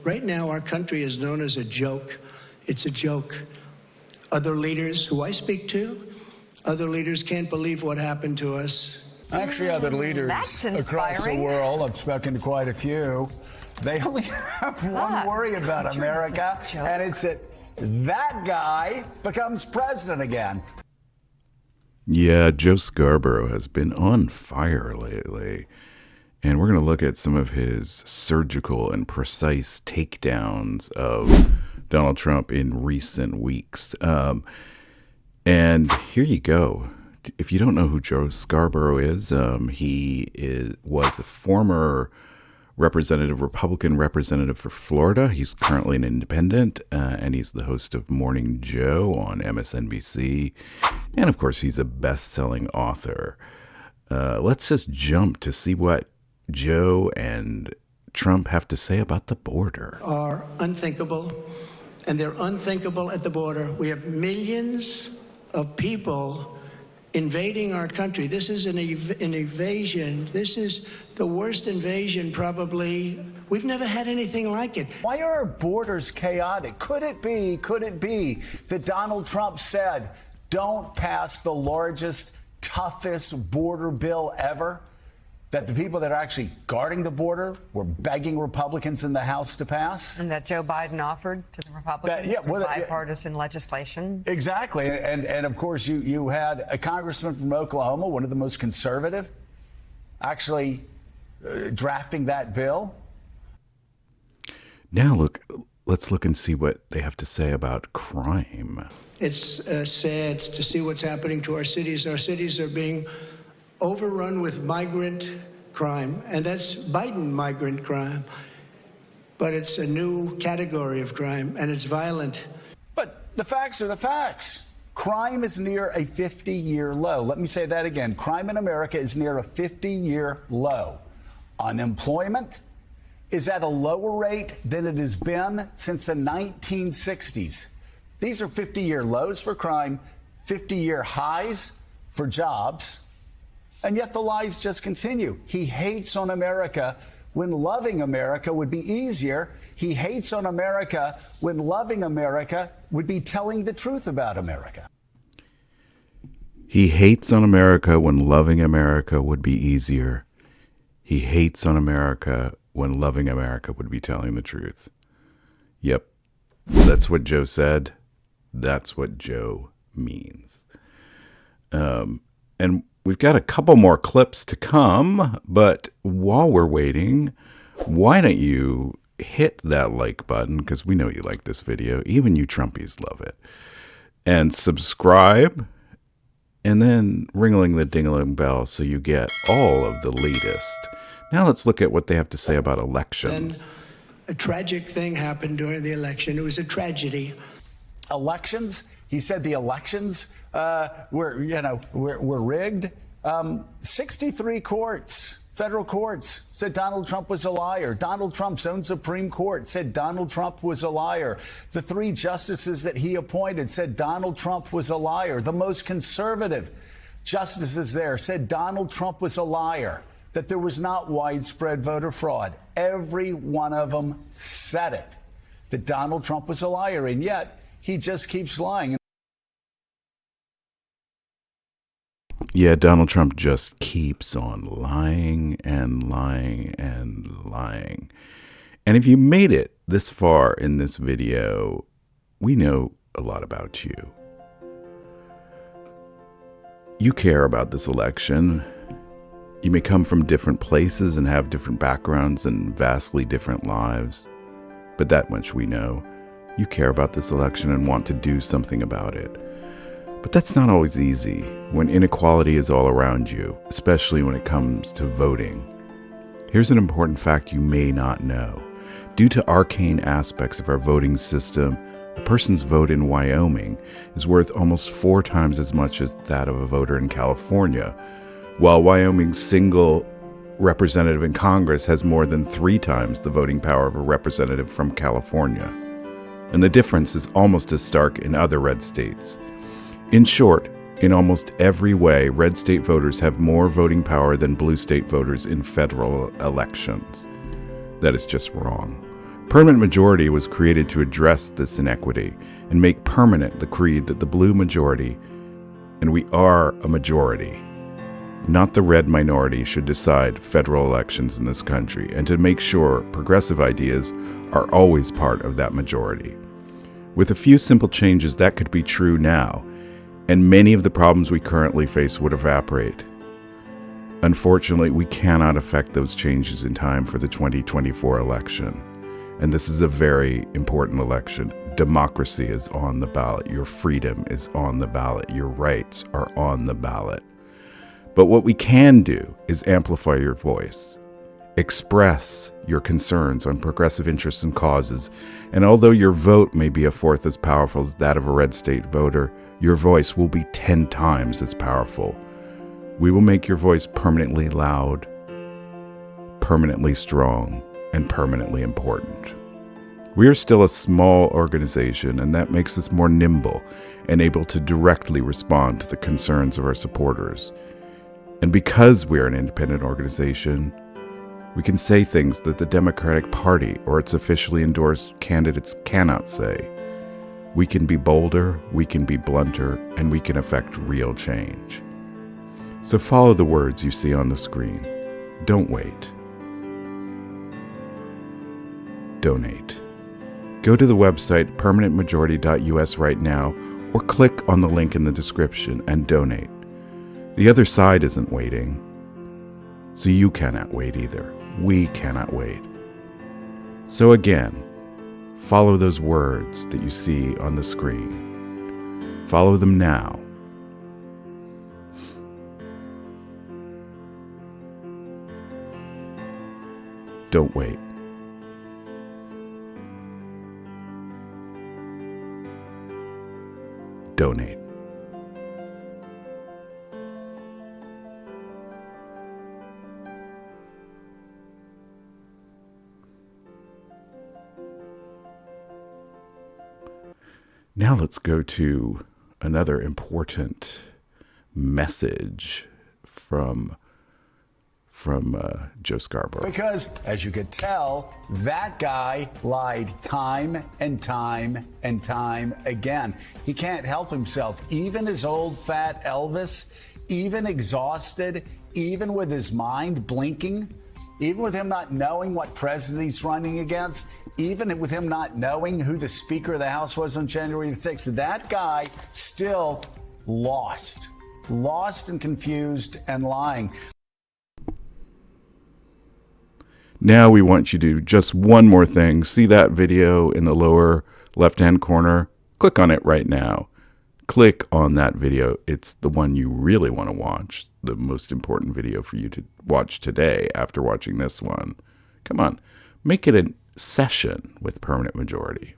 Right now, our country is known as a joke. It's a joke. Other leaders who I speak to, other leaders can't believe what happened to us. Actually, other leaders across the world, I've spoken to quite a few, they only have one worry about America, and it's that that guy becomes president again. Yeah, Joe Scarborough has been on fire lately. And we're going to look at some of his surgical and precise takedowns of Donald Trump in recent weeks. And here you go. If you don't know who Joe Scarborough is, was a former Republican representative for Florida. He's currently an independent, and he's the host of Morning Joe on MSNBC. And, of course, he's a best-selling author. Let's just jump to see what Joe and Trump have to say about the border. Are unthinkable, and they're unthinkable at the border. We have millions of people invading our country. This is an invasion. This is the worst invasion probably. We've never had anything like it. Why are our borders chaotic? Could it be that Donald Trump said, don't pass the largest, toughest border bill ever? That the people that are actually guarding the border were begging Republicans in the House to pass? And that Joe Biden offered to the Republicans bipartisan legislation? Exactly. And of course, you had a congressman from Oklahoma, one of the most conservative, actually drafting that bill. Now, let's look and see what they have to say about crime. It's sad to see what's happening to our cities. Our cities are being overrun with migrant crime, and that's Biden migrant crime. But it's a new category of crime, and it's violent. But the facts are the facts. Crime is near a 50-year low. Let me say that again. Crime in America is near a 50-year low. Unemployment is at a lower rate than it has been since the 1960s. These are 50-year lows for crime, 50-year highs for jobs. And yet the lies just continue. He hates on America when loving America would be easier. He hates on America when loving America would be telling the truth about America. He hates on America when loving America would be easier. He hates on America when loving America would be telling the truth. Yep, that's what Joe said. That's what Joe means. And we've got a couple more clips to come, but while we're waiting, why don't you hit that like button, because we know you like this video. Even you Trumpies love it. And subscribe, and then ringling the ding-a-ling bell so you get all of the latest. Now let's look at what they have to say about elections. Then a tragic thing happened during the election. It was a tragedy. Elections? He said the elections were rigged. 63 courts, federal courts, said Donald Trump was a liar. Donald Trump's own Supreme Court said Donald Trump was a liar. The 3 justices that he appointed said Donald Trump was a liar. The most conservative justices there said Donald Trump was a liar, that there was not widespread voter fraud. Every one of them said it, that Donald Trump was a liar, and yet he just keeps lying. Yeah, Donald Trump just keeps on lying and lying and lying. And if you made it this far in this video, we know a lot about you. You care about this election. You may come from different places and have different backgrounds and vastly different lives. But that much we know. You care about this election and want to do something about it. But that's not always easy when inequality is all around you, especially when it comes to voting. Here's an important fact you may not know. Due to arcane aspects of our voting system, a person's vote in Wyoming is worth almost 4 times as much as that of a voter in California, while Wyoming's single representative in Congress has more than 3 times the voting power of a representative from California. And the difference is almost as stark in other red states. In short, in almost every way, red state voters have more voting power than blue state voters in federal elections. That is just wrong. Permanent majority was created to address this inequity and make permanent the creed that the blue majority, and we are a majority, not the red minority, should decide federal elections in this country, and to make sure progressive ideas are always part of that majority. With a few simple changes, that could be true now, and many of the problems we currently face would evaporate. Unfortunately, we cannot affect those changes in time for the 2024 election. And this is a very important election. Democracy is on the ballot. Your freedom is on the ballot. Your rights are on the ballot. But what we can do is amplify your voice. Express your concerns on progressive interests and causes. And although your vote may be a fourth as powerful as that of a red state voter, your voice will be 10 times as powerful. We will make your voice permanently loud, permanently strong, and permanently important. We are still a small organization, and that makes us more nimble and able to directly respond to the concerns of our supporters. And because we are an independent organization, we can say things that the Democratic Party or its officially endorsed candidates cannot say. We can be bolder, we can be blunter, and we can affect real change. So follow the words you see on the screen. Don't wait. Donate. Go to the website permanentmajority.us right now, or click on the link in the description and donate. The other side isn't waiting, so you cannot wait either. We cannot wait. So again, follow those words that you see on the screen. Follow them now. Don't wait. Donate. Now let's go to another important message from Joe Scarborough. Because, as you could tell, that guy lied time and time and time again. He can't help himself. Even his old fat Elvis, even exhausted, even with his mind blinking, even with him not knowing what president he's running against, even with him not knowing who the Speaker of the House was on January the 6th, that guy still lost and confused and lying. Now we want you to do just one more thing. See that video in the lower left-hand corner? Click on it right now. Click on that video. It's the one you really want to watch, the most important video for you to watch today after watching this one. Come on, make it a session with Permanent Majority.